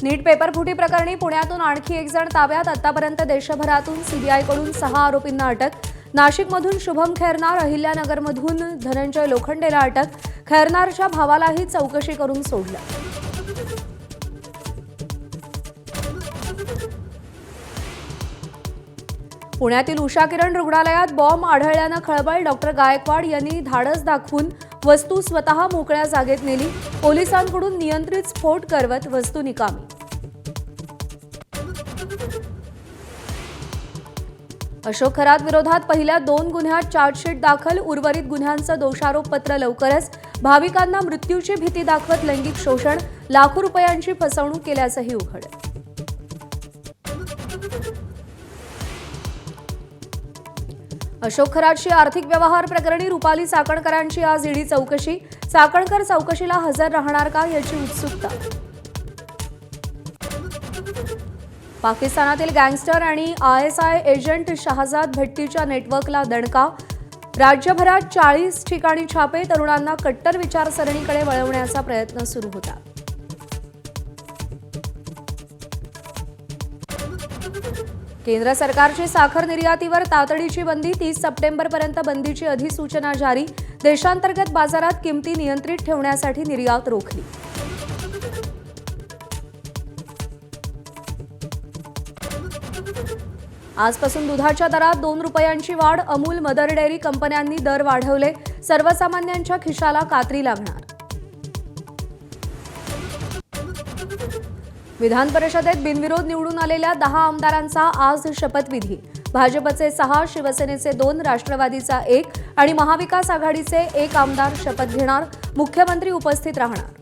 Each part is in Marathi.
नीट पेपरफुटी प्रकरणी पुण्यातून आणखी एक जण ताब्यात। आतापर्यंत देशभरातून सीबीआयकडून 6 आरोपींना अटक। नाशिकमधून शुभम खैरनार, अहिल्यानगरमधून धनंजय लोखंडेला अटक। खैरनारच्या भावालाही चौकशी करून सोडलं। पुण्यातील उषा किरण रुग्णालयात बॉम्ब आढळल्यानं खळबळ। डॉक्टर गायकवाड यांनी धाडस दाखवून वस्तू स्वतः मोकळ्या जागेत नेली। पोलिसांकडून नियंत्रित स्फोट करवत वस्तू निकामी। अशोक खरात विरोधात पहिल्या 2 गुन्ह्यात चार्जशीट दाखल। उर्वरित गुन्ह्यांचं दोषारोपपत्र लवकरच। भाविकांना मृत्यूची भीती दाखवत लैंगिक शोषण, लाखो रुपयांची फसवणूक केल्याचंही उघड। अशोक खरातची आर्थिक व्यवहार प्रकरणी रुपाली चाकणकरांची आज ईडी चौकशी। चाकणकर चौकशीला हजर राहणार का याची उत्सुकता। पाकिस्तानातील गँगस्टर आणि ISI एजंट शहजाद भट्टीच्या नेटवर्कला दणका। राज्यभरात 40 ठिकाणी छापे। तरुणांना कट्टर विचारसरणीकडे वळवण्याचा प्रयत्न सुरू होता। केंद्र सरकारची साखर निर्यातीवर तातडीची बंदी। 30 सप्टेंबरपर्यंत बंदीची अधिसूचना जारी। देशांतर्गत बाजारात किमती नियंत्रित ठेवण्यासाठी निर्यात रोखली। आजपासून दुधाच्या दरात 2 रुपयांची वाढ। अमूल, मदर डेअरी कंपन्यांनी दर वाढवले। सर्वसामान्यांच्या खिशाला कात्री लागणार। विधान परिषदेत बिनविरोध निवडून आलेल्या 10 आमदारांचा आज शपथविधी। भाजपचे 6, शिवसेनेचे 2, राष्ट्रवादीचा 1 आणि महाविकास आघाडीचे 1 आमदार शपथ घेणार। मुख्यमंत्री उपस्थित राहणार।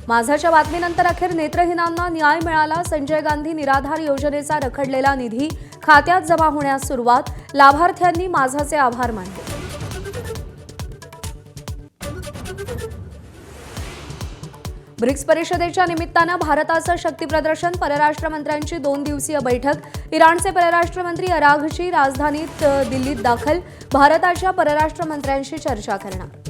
माझाच्या बातमीनंतर अखेर नेत्रहीनांना न्याय मिळाला। संजय गांधी निराधार योजनेचा रखडलेला निधी खात्यात जमा होण्यास सुरुवात। लाभार्थ्यांनी माझाचे आभार मानले। ब्रिक्स परिषदेच्या निमित्तानं भारताचं शक्तीप्रदर्शन। परराष्ट्र मंत्र्यांची 2 दिवसीय बैठक। इराणचे परराष्ट्र मंत्री अराघची राजधानीत दिल्लीत दाखल। भारताच्या परराष्ट्र मंत्र्यांशी चर्चा करणार।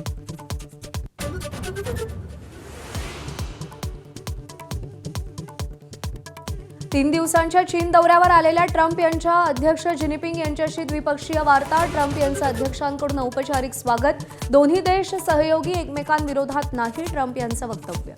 3 दिवसांच्या चीन दौऱ्यावर आलेल्या ट्रम्प यांच्या अध्यक्ष जिनपिंग यांच्याशी द्विपक्षीय वार्ता। ट्रम्प यांचं अध्यक्षांकडून औपचारिक स्वागत। दोन्ही देश सहयोगी, एकमेकांविरोधात नाही, ट्रम्प यांचं वक्तव्य।